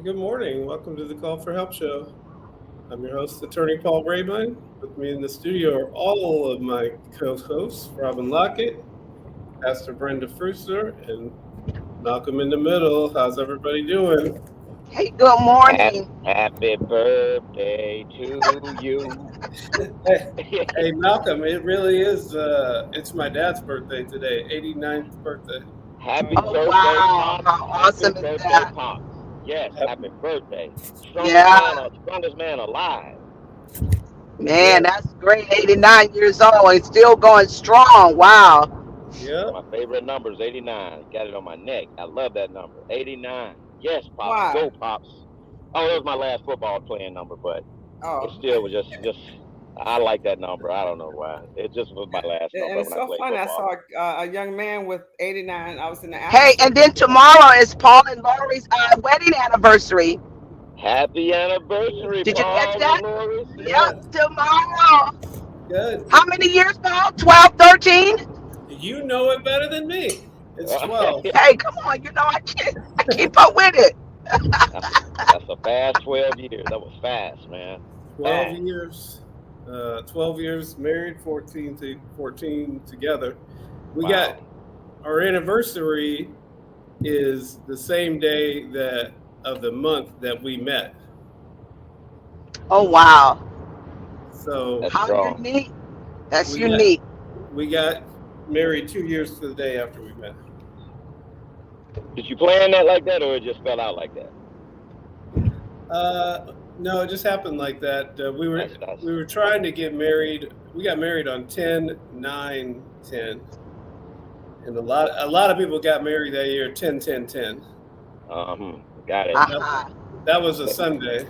Good morning. Welcome to the Call for Help show. I'm your host, Attorney Paul Rebein. With me in the studio are all of my co-hosts, Robin Lockett, Pastor Brenda Fruster, and Malcolm in the middle. How's everybody doing? Hey, good morning. Happy birthday to you. Hey, hey, Malcolm, it really is, it's my dad's birthday today, 89th birthday. Happy Oh, birthday, wow. Pops. How Happy awesome is birthday, that? Pops. Yes, happy Happy, birthday. Yeah, Strongest man alive. man, yeah, that's great. 89 years old and still going strong. Wow. yeah. My favorite number is 89. Got it on my neck. I love that number. 89. Yes, Pops. Why? Go, Pops. Oh, that was my last football playing number, but it Oh, still was just I like that number. I don't know why. It just was my last and number it's when I so played funny. I football. saw a young man with 89. I was in the after Hey, and service then with him. tomorrow is Paul and Lori's wedding anniversary. Happy anniversary, Did you catch Paul and that? Lori. Yeah, Yep, tomorrow. good. How many years, Paul? 12, 13? You know it better than me. It's 12. Hey, come on. I keep up with it. That's a fast 12 years. That was fast, man. 12 Fast. years, 12 years married, 14 together. We got Wow. our anniversary is the same day that of the month that we met. Oh, wow. So That's How strong. unique. That's we got unique. we got married 2 years to the day after we met. Did you plan that like that, or it just fell out like that? No, it just happened like that. We were That's we were trying to get married. We got married on 10/9/10, and a lot of people got married that year 10/10/10. got it. That, Uh-huh. that was a Sunday,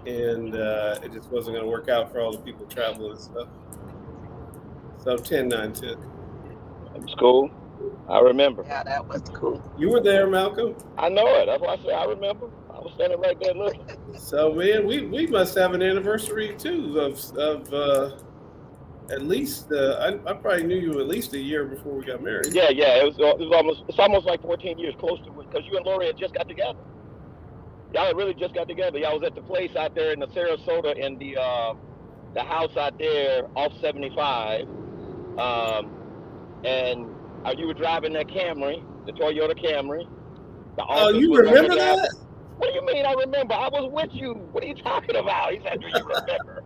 and it just wasn't going to work out for all the people traveling and stuff. So 10/9/10. It was cool. I remember. Yeah, that was cool. You were there, Malcolm. I know it. That's why I said I remember. I was standing right there looking. So man, we must have an anniversary too of at least I probably knew you at least a year before we got married. Yeah. It's almost like 14 years close to it because you and Lori had just got together. Y'all had really just got together. Y'all was at the place out there in the Sarasota in the house out there off 75. Um, and you were driving that Camry, the Toyota Camry. The Oh, office you was over remember there. that? What do you mean? I remember. I was with you. What are you talking about? He said, "Do you remember?"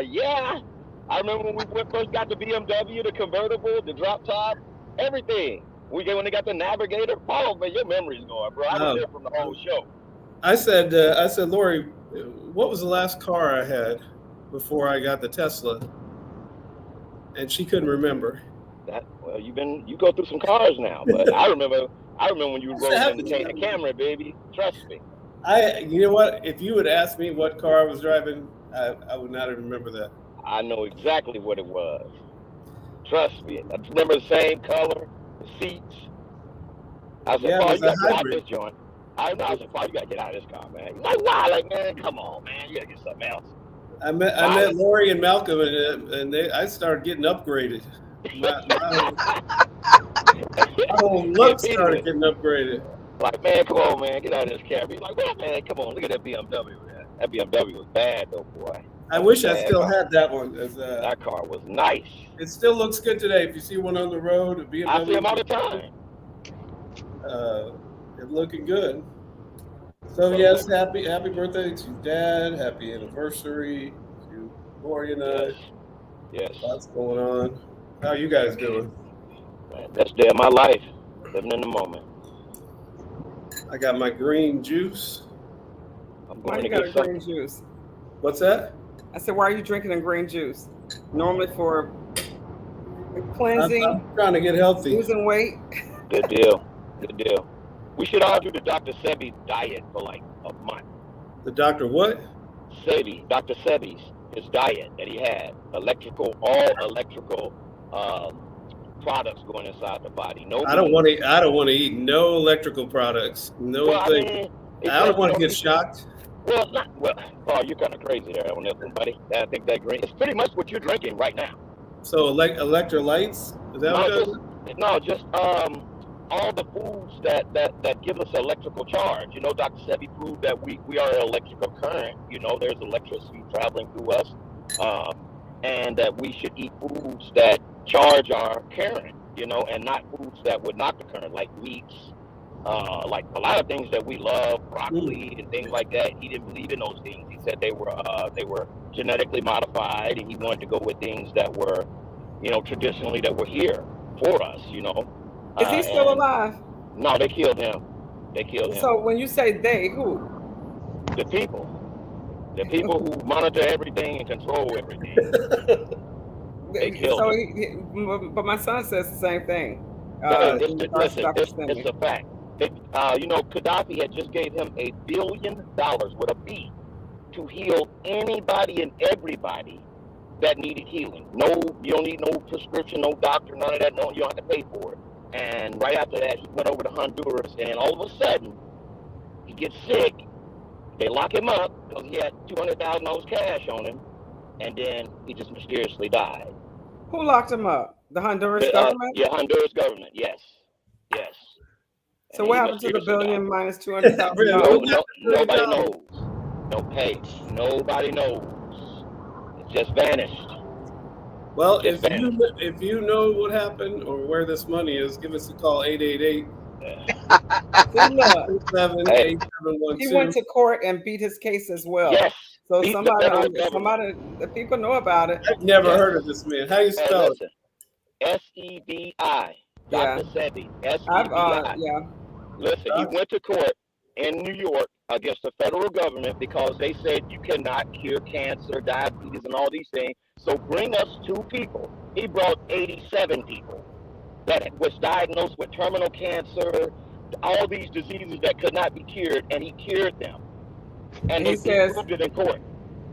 Yeah. I remember when first got the BMW, the convertible, the drop top, everything. When they got the Navigator. Oh man, your memory's going, bro. I was Oh, there from the whole show. I said, Lori, what was the last car I had before I got the Tesla? And she couldn't remember. You go through some cars now, but I remember when you I said, rolled how in could you the not remember? Camry, baby. Trust me. You know what? If you would ask me what car I was driving, I would not remember that. I know exactly what it was. Trust me. I remember the same color, the seats. I said, Yeah, it Paul, was you a gotta get out of hybrid. this joint. I said, Paul, you gotta get out of this car, man. He's like, why? Like, man, come on, man. You gotta get something else. I met Lori and Malcolm, and I started getting upgraded. My whole look started getting upgraded. Like, man, come on, man. Get out of this cab. He's like, well, man, come on. Look at that BMW, man. That BMW was bad, though, boy. I That was a wish I bad still car. had that one. That car was nice. It still looks good today. If you see one on the road, a I see BMW, him all the time. it's looking good. So So, yes, happy birthday to Dad. Happy anniversary to Lori and I. yes. Lots going on. How are you guys doing? Man, best day of my life. Living in the moment. I got my green juice. I'm Why going you to got get a some. green juice? What's that? I said, why are you drinking a green juice? Normally for I'm cleansing, trying to get healthy. losing weight. Good deal. Good deal. We should all do the Dr. Sebi diet for like a month. The doctor what? Dr. Sebi's, his diet that he had, all electrical products going inside the body. No I don't meat. want to. I don't want to eat no electrical products. No Well, I thing. mean, he I don't said want to no. get shocked. Oh, you're kind of crazy there on this one, buddy. I think that green. It's pretty much what you're drinking right now. So electrolytes. Is that what No, it is? just all the foods that give us electrical charge. You know, Dr. Sebi proved that we are an electrical current. You know, there's electricity traveling through us, and that we should eat foods that charge our current. You know, and not foods that would knock the current, like meats, like a lot of things that we love, broccoli and things like that. He didn't believe in those things. He said they were genetically modified, and he wanted to go with things that were, you know, traditionally that were here for us. You know. Is he still alive? No, they killed him. They killed him. So when you say they, who? The people who monitor everything and control everything. They killed him. But my son says the same thing. It's a fact. You know, Gaddafi had just gave him $1 billion with a B to heal anybody and everybody that needed healing. No, you don't need no prescription, no doctor, none of that. No, you don't have to pay for it. And right after that, he went over to Honduras, and all of a sudden, he gets sick. They lock him up because he had $200,000 cash on him, and then he just mysteriously died. Who locked him up? The Honduras government? Yeah, Honduras government. Yes. So what happened to the billion minus $200,000? Nobody knows. No pay. Nobody knows. It just vanished. Well, if you know what happened or where this money is, give us a call 888. He went to court and beat his case as well. Yes. So the people know about it. I've never heard of this man. How do you spell it? Sebi. Yeah. Dr. Sebi. Sebi. Yeah. Listen, he went to court in New York against the federal government because they said you cannot cure cancer, diabetes, and all these things. So bring us 2 people. He brought 87 people that was diagnosed with terminal cancer, all these diseases that could not be cured, and he cured them. And he proved it in court.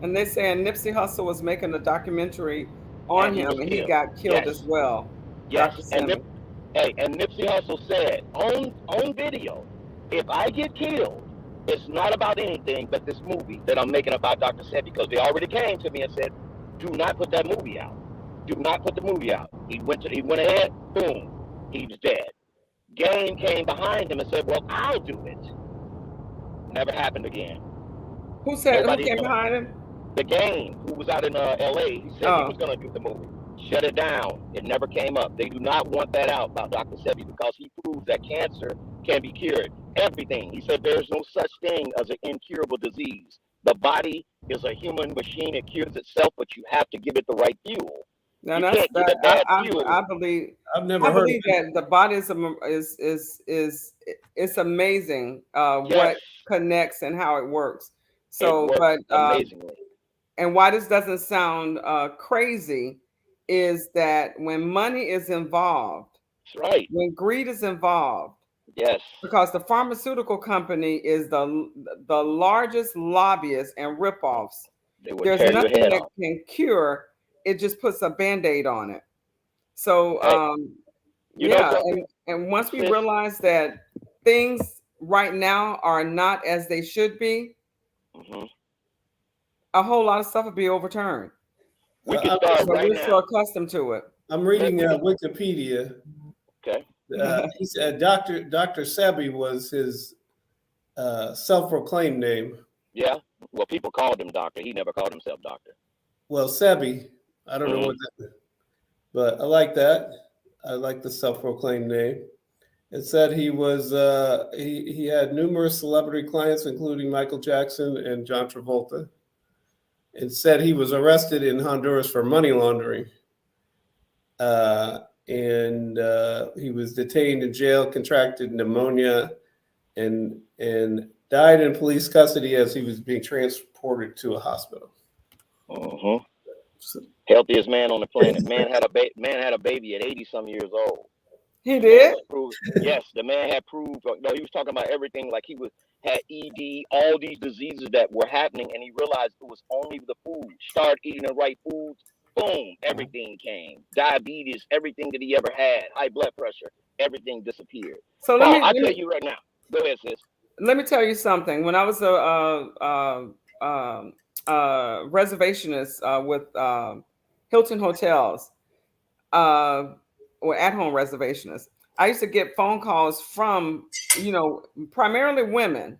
And they're saying Nipsey Hussle was making a documentary on him, and he got killed as well. Yes, and Nipsey Hussle said on video, if I get killed, it's not about anything but this movie that I'm making about Dr. Sebi, because they already came to me and said, do not put that movie out. Do not put the movie out. He went ahead, boom, he was dead. Game came behind him and said, well, I'll do it. Never happened again. Who came behind him? The Game, who was out in L.A. He said he was going to do the movie. Shut it down. It never came up. They do not want that out about Dr. Sebi because he proves that cancer can be cured. Everything. He said there's no such thing as an incurable disease. The body is a human machine. It cures itself, but you have to give it the right fuel. Now I believe that the body is it's amazing what connects and how it works. So, amazingly. And why this doesn't sound crazy is that when money is involved, that's right. When greed is involved, yes, because the pharmaceutical company is the largest lobbyist and ripoffs. There's nothing that can cure. It just puts a Band-Aid on it. So, and once we realize that things right now are not as they should be, a whole lot of stuff will be overturned. We can start right we're now. so accustomed to it. I'm reading Wikipedia. Okay. He said Dr. Sebi was his self-proclaimed name. Yeah. Well, people called him doctor. He never called himself doctor. Well, Sebi, I don't know what that is, but I like that. I like the self-proclaimed name. It said he was he had numerous celebrity clients, including Michael Jackson and John Travolta. It said he was arrested in Honduras for money laundering. And he was detained in jail, contracted pneumonia, and died in police custody as he was being transported to a hospital. Healthiest man on the planet. Man had a baby at 80-some years old. He did? Yes, the man had proved. No, he was talking about everything, like he had ED, all these diseases that were happening, and he realized it was only the food. Started eating the right foods, boom, everything came. Diabetes, everything that he ever had, high blood pressure, everything disappeared. So I'll tell you right now. Go ahead, sis. Let me tell you something. When I was a reservationist with Hilton Hotels, or at-home reservationist, I used to get phone calls from, primarily women,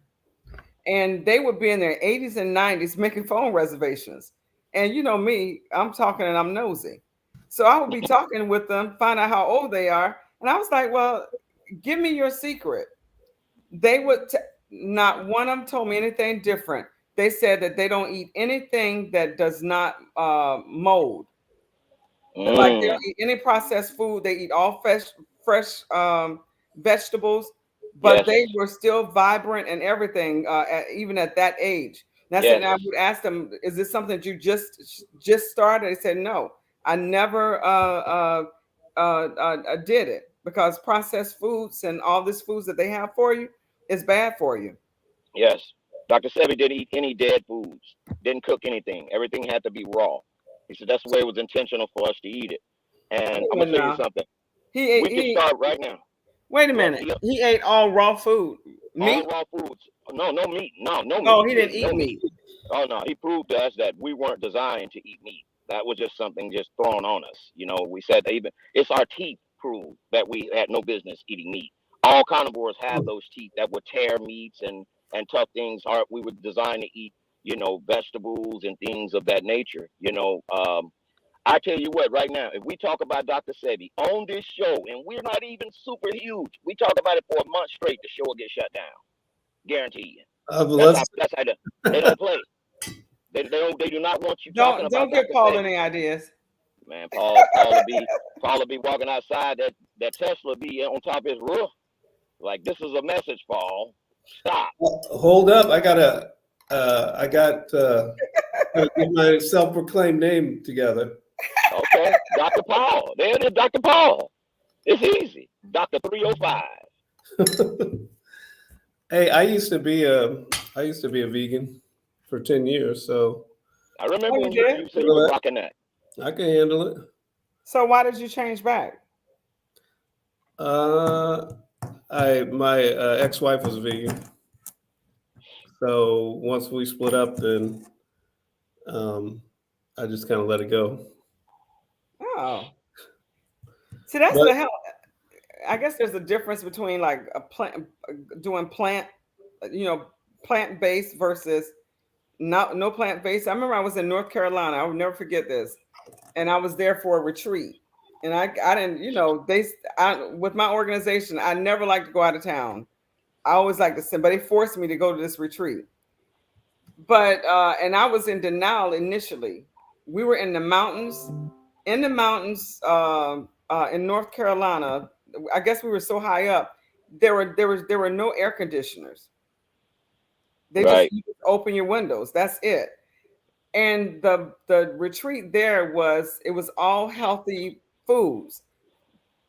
and they would be in their 80s and 90s making phone reservations. And you know me, I'm talking and I'm nosy. So I would be talking with them, find out how old they are. And I was like, well, give me your secret. They would, not one of them told me anything different. They said that they don't eat anything that does not mold. Like they don't eat any processed food. They eat all fresh vegetables, but they were still vibrant and everything, even at that age. And I would ask them, "Is this something that you just started?" They said, "No, I never did it, because processed foods and all these foods that they have for you is bad for you." Yes, Dr. Sebi didn't eat any dead foods. Didn't cook anything. Everything had to be raw. He said that's the way it was intentional for us to eat it. And I'm gonna tell you something. We can start right now. Wait a minute. He ate all raw food. Meat? All raw foods. No meat. No meat. Oh, he didn't eat meat. Oh no, he proved to us that we weren't designed to eat meat. That was just something just thrown on us. We said that even it's our teeth proved that we had no business eating meat. All carnivores have those teeth that would tear meats and tough things. We were designed to eat, vegetables and things of that nature. I tell you what, right now, if we talk about Dr. Sebi on this show, and we're not even super huge, we talk about it for a month straight, the show will get shut down. Guarantee you. That's how they don't play. They do not want you talking about. Don't give Paul any ideas. Man, Paul will be walking outside, that Tesla be on top of his roof. Like, this is a message, Paul. Stop. Hold up. I got get my self-proclaimed name together. Okay, Dr. Paul. There it is, Dr. Paul. It's easy. Dr. 305. Hey, I used to be a vegan for 10 years, so I remember when you said you were rocking that. I can handle it. So why did you change back? My ex-wife was vegan, so once we split up, then I just kind of let it go. Oh, see, that's the hell. I guess there's a difference between like a doing plant-based versus no plant-based. I remember I was in North Carolina. I will never forget this, and I was there for a retreat. And I didn't, with my organization, I never like to go out of town. I always like to send, but they forced me to go to this retreat. But and I was in denial initially. We were in the mountains, in North Carolina. I guess we were so high up. There were no air conditioners. You just open your windows. That's it. And the retreat there was all healthy foods,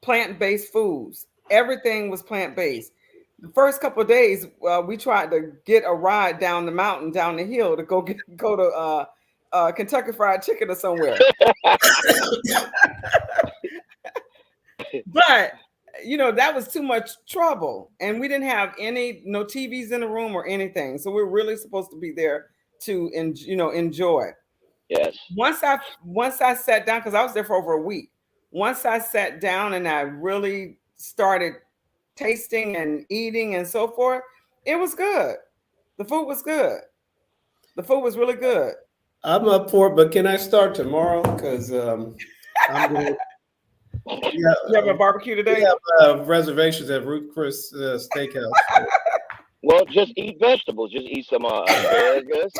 plant-based foods. Everything was plant-based. The first couple of days, we tried to get a ride down the mountain, down the hill to go to Kentucky Fried Chicken or somewhere. But that was too much trouble, and we didn't have no TVs in the room or anything. So we're really supposed to be there to enjoy. Yes. Once I sat down, because I was there for over a week. Once I sat down and I really started tasting and eating and so forth, it was good. The food was good. The food was really good. I'm up for it, but can I start tomorrow? Because I'm going. You have a barbecue today? We have reservations at Ruth Chris Steakhouse. Well, just eat vegetables. Just eat some asparagus.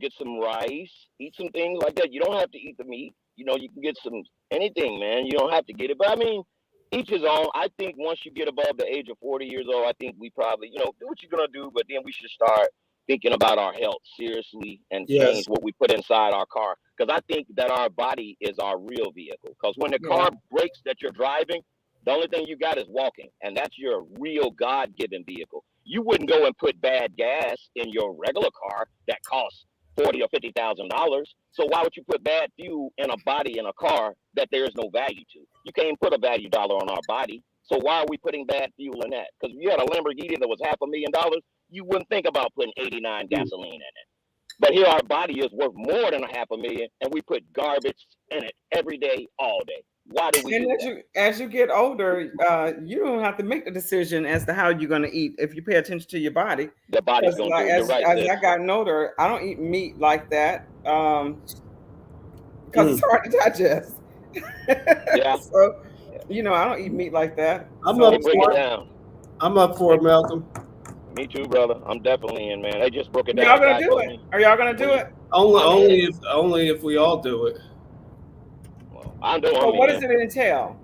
Get some rice. Eat some things like that. You don't have to eat the meat. You can get some anything, man. You don't have to get it. But I mean, each his own. I think once you get above the age of 40 years old, I think we probably, do what you're gonna do. But then we should start thinking about our health seriously and change what we put inside our car. Because I think that our body is our real vehicle. Because when the car breaks that you're driving, the only thing you got is walking, and that's your real God-given vehicle. You wouldn't go and put bad gas in your regular car that costs $40,000 or $50,000. So why would you put bad fuel in a body in a car that there is no value to? You can't put a value dollar on our body. So why are we putting bad fuel in that? Because if you had a Lamborghini that was $500,000, you wouldn't think about putting 89 gasoline in it. But here our body is worth more than $500,000, and we put garbage in it every day, all day. Why do we and do as that? as you get older, you don't have to make the decision as to how you're going to eat if you pay attention to your body. The body's Because gonna like, do it. You're right, as sis. I gotten older, I don't eat meat like that because it's hard to digest. Yeah. So, I don't eat meat like that. I'm So, up They break for it it. down. I'm up for it, Malcolm. Me too, brother. I'm definitely in, man. They just broke it down. y'all The gonna guy do told it? me. Are y'all gonna do it? Only if we all do it. Well, I know So, I'm what in. does it entail?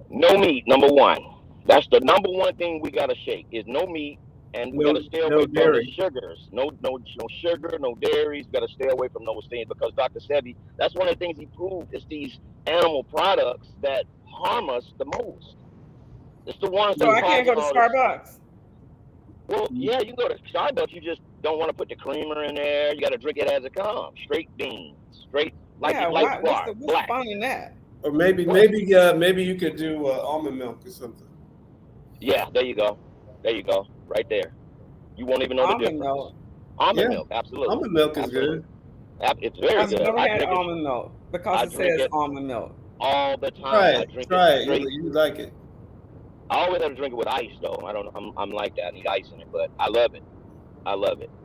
No meat, number one. That's the number one thing we gotta shake is no meat, and we gotta stay away from the sugars. No sugar, no dairies. Gotta stay away from those things because Dr. Sebi, that's one of the things he proved is these animal products that harm us the most. It's the ones So that I can't go cause to all this. Starbucks. Well, yeah, you can go to Starbucks. You just don't want to put the creamer in there. You got to drink it as it comes. Straight beans, straight like What's squat, the black. fun in that? Or maybe you could do almond milk or something. Yeah, there you go. Right there. You won't even know the difference. Milk. Almond milk, absolutely. Almond milk is good. It's very good. I've never had drink almond milk because it says almond milk. all the time. Try I it. drink Try it straight. it. You like it. I always have to drink it with ice though. I don't. I'm like that. I need ice in it, but I love it.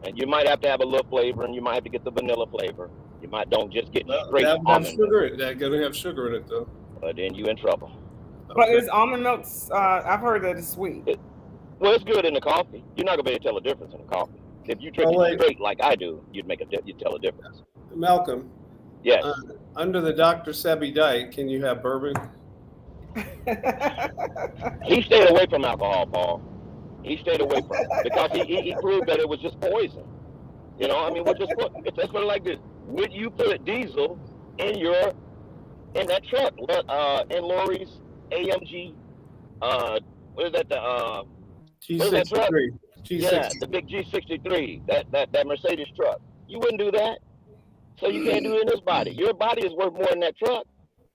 And you might have to have a little flavor, and you might have to get the vanilla flavor. You might don't just get straight almond milk. They're gonna have sugar in it though. But then you in trouble. But is almond milk? I've heard that it's sweet. Well, it's good in the coffee. You're not gonna be able to tell a difference in the coffee. If you drink it straight like I do, you'd tell a difference. Malcolm. Yes. Under the Dr. Sebi diet, can you have bourbon? He stayed away from alcohol, Paul. He stayed away from it because he proved that it was just poison. I mean, let's put it like this: would you put diesel in that truck? In Lori's AMG, what is that? The G63. Yeah, the big G63. That Mercedes truck. You wouldn't do that. So you can't do it in this body. Your body is worth more than that truck.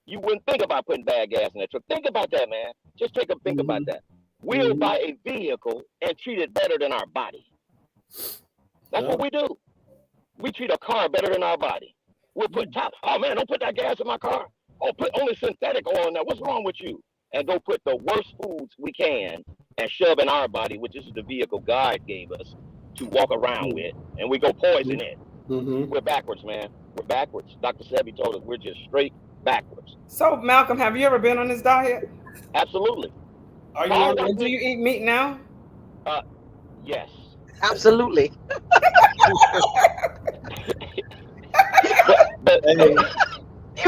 You wouldn't think about putting bad gas in that truck. Think about that, man. Just think about that. We'll buy a vehicle and treat it better than our body. That's what we do. We treat a car better than our body. We'll put oh man, don't put that gas in my car. Oh, put only synthetic oil in there. What's wrong with you? And go put the worst foods we can and shove in our body, which is the vehicle God gave us to walk around with, and we go poison it. We're backwards, man. We're backwards. Dr. Sebi told us we're just straight backwards. So, Malcolm, have you ever been on this diet? Absolutely. Do you eat meat now? Yes. Absolutely. but you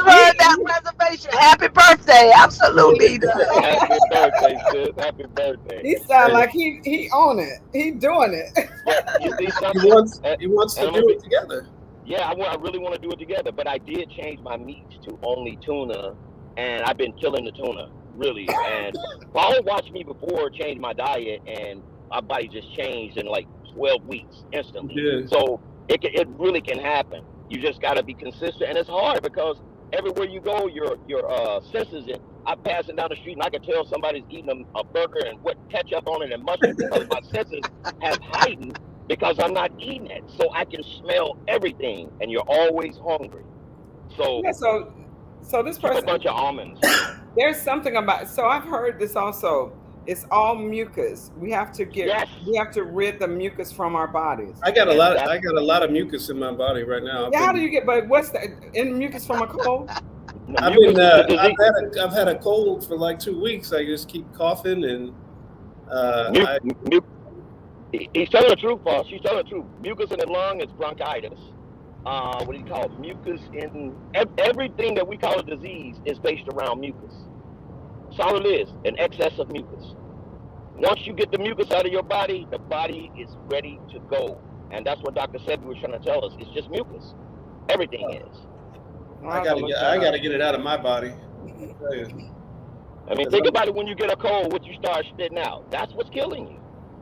heard that reservation. Happy birthday. Absolutely. Happy birthday, sis. Happy birthday. He sounds like he on it. He doing it. You see something? He wants to do it together. Yeah, I really want to do it together, but I did change my meats to only tuna, and I've been killing the tuna, really. And Paul watched me before change my diet, and my body just changed in like 12 weeks instantly. Yeah. So it really can happen. You just got to be consistent, and it's hard because everywhere you go, your senses. I'm passing down the street, and I can tell somebody's eating a burger and what ketchup on it and mustard because my senses have heightened. Because I'm not eating it, so I can smell everything, and you're always hungry. So yeah, so this person, a bunch of almonds. There's something about. So I've heard this also. It's all mucus. We have to rid the mucus from our bodies. I got a lot of mucus in my body right now. Yeah, how do you get? But what's that? In mucus from a cold? I've had a cold for like 2 weeks. I just keep coughing and. He's telling the truth, Paul. She's telling the truth. Mucus in the lung is bronchitis. What do you call it? Mucus in everything that we call a disease is based around mucus. That's all it is, an excess of mucus. Once you get the mucus out of your body, the body is ready to go. And that's what Dr. Sebi was trying to tell us. It's just mucus. Everything is. I gotta get it out of my body. I mean, think about it when you get a cold, what you start spitting out. That's what's killing you.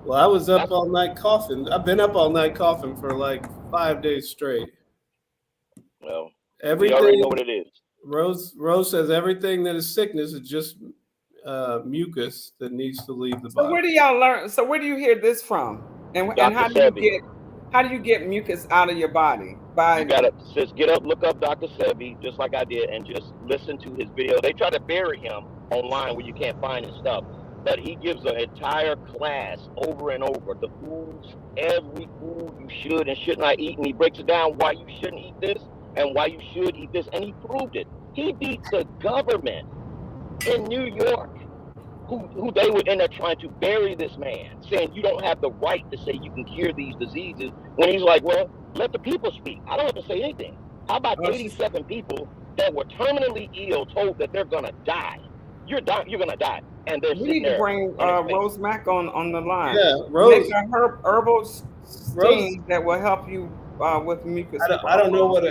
Well, I was up all night coughing. I've been up all night coughing for like 5 days straight. Well, everything. We already know what it is. Rose says everything that is sickness is just mucus that needs to leave the body. So where do y'all learn? So where do you hear this from? And how do you get? How do you get mucus out of your body? You gotta just get up, look up Dr. Sebi, just like I did, and just listen to his video. They try to bury him online where you can't find his stuff, but he gives an entire class over and over the foods, every food you should and should not eat, and he breaks it down why you shouldn't eat this and why you should eat this, and he proved it. He beat the government in New York, who they were in there trying to bury this man, saying you don't have the right to say you can cure these diseases, when he's like, well, let the people speak. I don't have to say anything. How about 87 people that were terminally ill told that they're gonna die? You're gonna die, and they're we need to bring Rose Mack on the line. Yeah, Rose. Make a herbal steam that will help you with mucus. I don't know what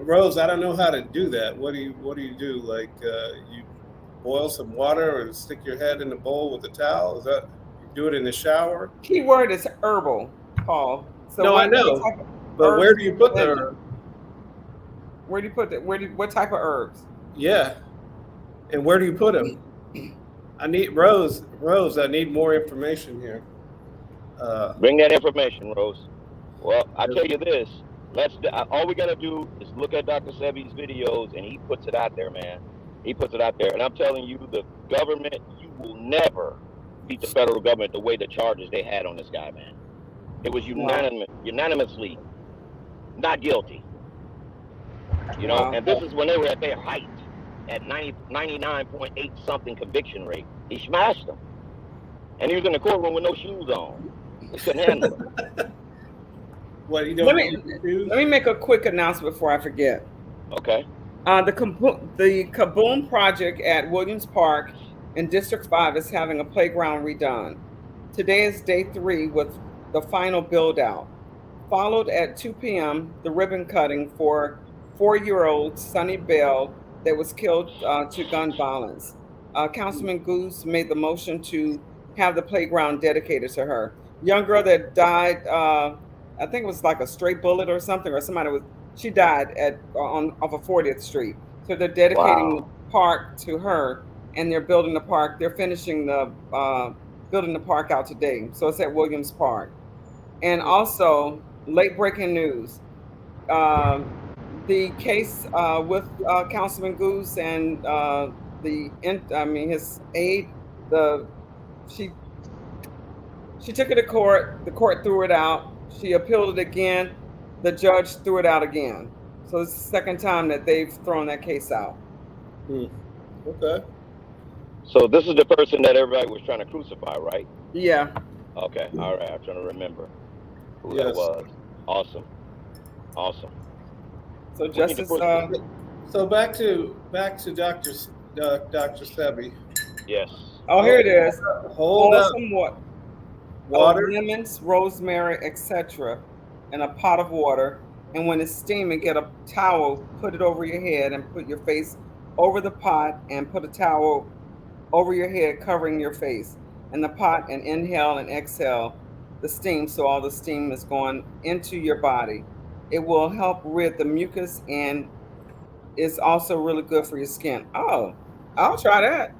Rose. I don't know how to do that. What do you do? Like you boil some water and stick your head in the bowl with a towel? Is that you do it in the shower? Key word is herbal, Paul. So no, I know. But where do you put the herb? Where do you put it? What type of herbs? Yeah. And where do you put them? I need Rose. I need more information here. Bring that information, Rose. Well, I tell you this. All we gotta do is look at Dr. Sebi's videos, and he puts it out there, man. He puts it out there, and I'm telling you, the government, you will never beat the federal government the way the charges they had on this guy, man. It was unanimously not guilty. You know, and this is when they were at their height, at 99.8 something conviction rate. He smashed them, and he was in the courtroom with no shoes on. He couldn't handle it. What, let me make a quick announcement before I forget. Okay. The Kaboom project at Williams Park in District 5 is having a playground redone. Today is day 3 with the final build out. Followed at 2 p.m. the ribbon cutting for 4-year-old Sunny Bell that was killed to gun violence. Councilman Goose made the motion to have the playground dedicated to her. Young girl that died, I think it was like a stray bullet or something, or she died off of 40th Street. So they're dedicating the park to her, and they're building the park. They're finishing building the park out today. So it's at Williams Park. And also, late breaking news. The case with Councilman Goose and his aide, she took it to court. The court threw it out. She appealed it again. The judge threw it out again. So it's the second time that they've thrown that case out. Okay. So this is the person that everybody was trying to crucify, right? Yeah. Okay. All right. I'm trying to remember who that was. Awesome. So Justice. So back to Dr. Sebi. Yes. Oh, here it is. Hold up. Some water, lemons, rosemary, etc., in a pot of water. And when it's steaming, get a towel, put it over your head, and put your face over the pot, and put a towel over your head, covering your face in the pot, and inhale and exhale the steam, so all the steam is going into your body. It will help rid the mucus, and it's also really good for your skin. Oh, I'll try that.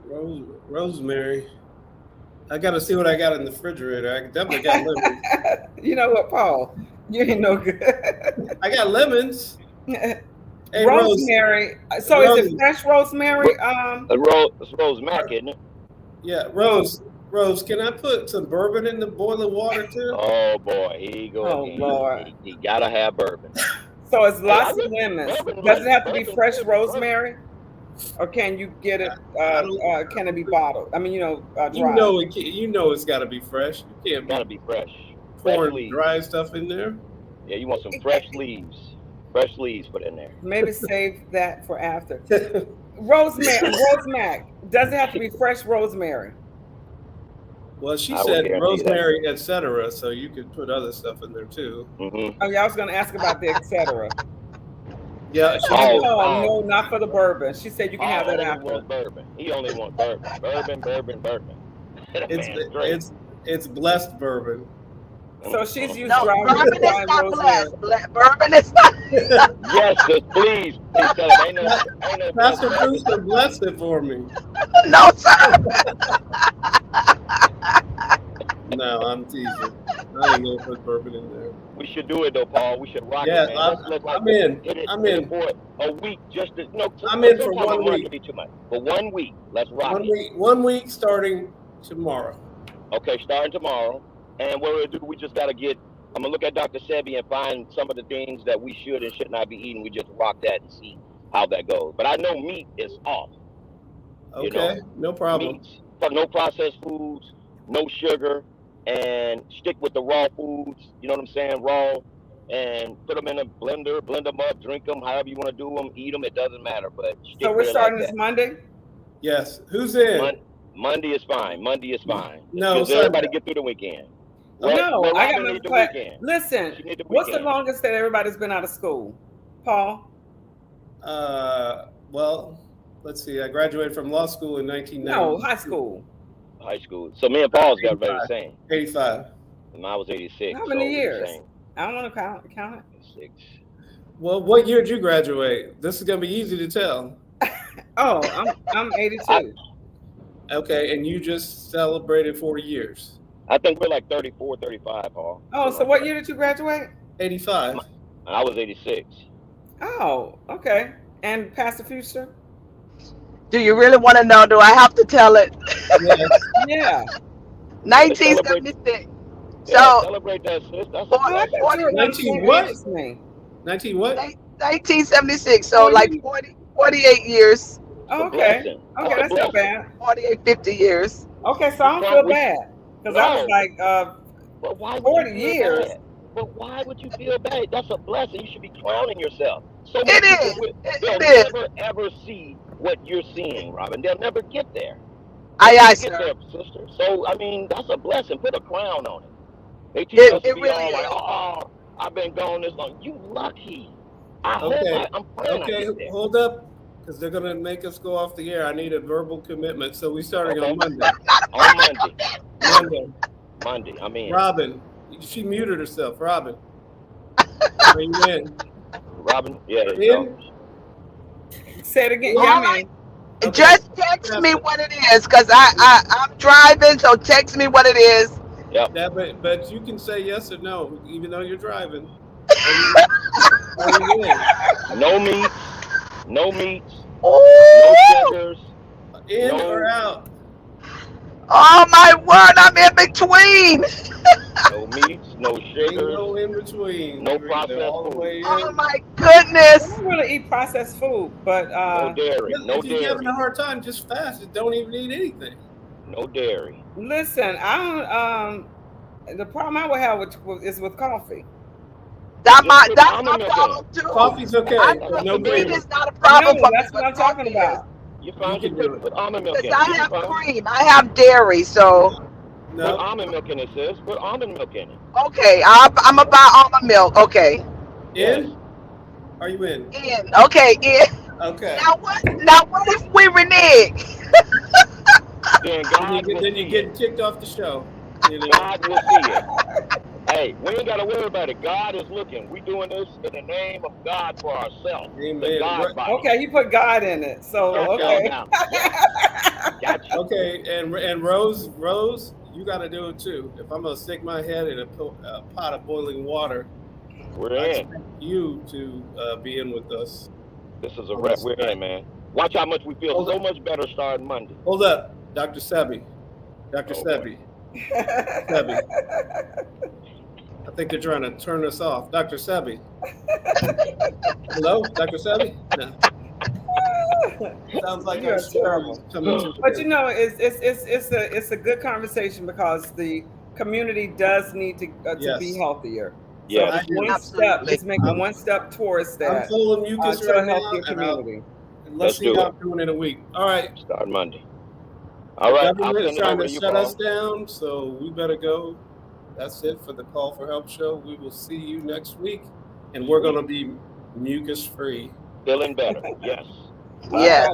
Rosemary. I got to see what I got in the refrigerator. I definitely got lemons. You know what, Paul? You ain't no good. I got lemons. Hey, rosemary. So is it fresh rosemary? It's Rose Mack, isn't it? Yeah, Rose, can I put some bourbon in the boiling water too? Oh boy, here you go. Oh Lord, he gotta have bourbon. So it's lots of lemons. Does it have to be fresh rosemary, or can you get it? Can it be bottled? I mean, dry. You know it's got to be fresh. You can't. Gotta be fresh. Pouring dry stuff in there. Yeah, you want some fresh leaves. Fresh leaves put in there. Maybe save that for after. Rosemary. Does it have to be fresh rosemary? Well, she said rosemary, etc. So you could put other stuff in there too. Mm-hmm. Oh yeah, I was going to ask about the etc. Yeah. No, not for the bourbon. She said you can have that after. Bourbon. He only wants bourbon. Bourbon. It's blessed bourbon. So she's used bourbon is not blessed. Bourbon is not. Yes, please tell him. Ain't no Pastor Fruster blessed it for me. No, sir. No, I'm teasing. I ain't gonna put bourbon in there. We should do it though, Paul. We should rock Yeah, it, man. Let's I'm in. hit it, I'm hit in. it for a week. Just to, no, I'm in for sometime 1 a month week. would be too much. For 1 week, let's rock One it. week. 1 week starting tomorrow. Okay, starting tomorrow. And what we'll do, we just gotta get. I'm gonna look at Dr. Sebi and find some of the things that we should and should not be eating. We just rock that and see how that goes. But I know meat is off. Okay, You know, no problem. meats, no processed foods, no sugar, and stick with the raw foods. You know what I'm saying? Raw, and put them in a blender, blend them up, drink them, however you want to do them, eat them. It doesn't matter. But stick So we're with it starting like this that. Monday. Yes. Who's in? Monday is fine. Monday is fine. No, Just everybody get through the weekend. No, I got Robin my class. Listen, what's the longest that everybody's been out of school, Paul? Well, let's see. I graduated from law school in 1990. No, high school. High school. So me and Paul's got very the same. 85. And I was 86. How many so years? I don't want to count it. 6. Well, what year did you graduate? This is gonna be easy to tell. Oh, I'm 82. Okay, and you just celebrated 40 years. I think we're like 34, 35, Paul. Oh, so what year did you graduate? 85. I was 86. Oh, okay. And Pastor Fruster? Do you really want to know? Do I have to tell it? Yeah. 1976. Yeah, celebrate that, sis. That's a 19 what? 19 what? 1976. So like 48 years. Oh, okay. Okay, that's not bad. 48, 50 years. Okay, so I don't feel bad. Because I was like, but why 40 years. Bad? But why would you feel bad? That's a blessing. You should be clowning yourself. So it is. They'll never ever see what you're seeing, Robin. They'll never get there. Get there, sister. So I mean, that's a blessing. Put a crown on it. They teach us to be all like, oh, I've been gone this long. You lucky. I'm praying. Okay, hold up, because they're gonna make us go off the air. I need a verbal commitment. So we're starting on Monday. On Monday. I mean, Robin, she muted herself. Robin, are you in? Robin, yeah. In? Say it again. Yeah, I'm in. Okay. Just text me what it is, because I'm driving. So text me what it is. Yep. Yeah, but you can say yes or no, even though you're driving. No meat. No meats. No sugars. In or out? Oh my word! I'm in between. No meats. No sugars. Ain't no in between. No processed food. Oh my goodness! I don't really eat processed food, but no dairy. No if you're dairy. having a hard time, just fast it. Don't even eat anything. No dairy. Listen, I don't. The problem I would have is with coffee. That's my problem too. Coffee's okay. No meat is not a problem for me. That's what I'm talking about. You find you can put almond milk in. Because I have cream. I have dairy, so. No. Put almond milk in it, sis. Put almond milk in it. Okay, I'm about almond milk. Okay. In? Are you in? In. Okay, in. Okay. Now what if we renege? Then you get kicked off the show. God will see it. Hey, we ain't got to worry about it. God is looking. We doing this in the name of God for ourselves. Amen. Okay, you put God in it. So, okay. Gotcha. Okay, and Rose, you got to do it too. If I'm going to stick my head in a pot of boiling water, we're I in. expect you to be in with us. This is a wrap. We're in, man. Watch how much we feel so much better starting Monday. Hold up, Dr. Sebi. Dr. Sebi. Sebi. I think they're trying to turn us off. Dr. Sebi. Hello, Dr. Sebi? No. Sounds like you're terrible. But you know, it's a good conversation because the community does need to be healthier. Yeah, so one step, just making one step towards that. I'm full of mucus right now. Healthier community. Let's see how I'm doing in a week. All right. Start Monday. All right. The government's trying to shut us down, so we better go. That's it for the Call for Help show. We will see you next week, and we're going to be mucus free. Feeling better. Yes. Yeah.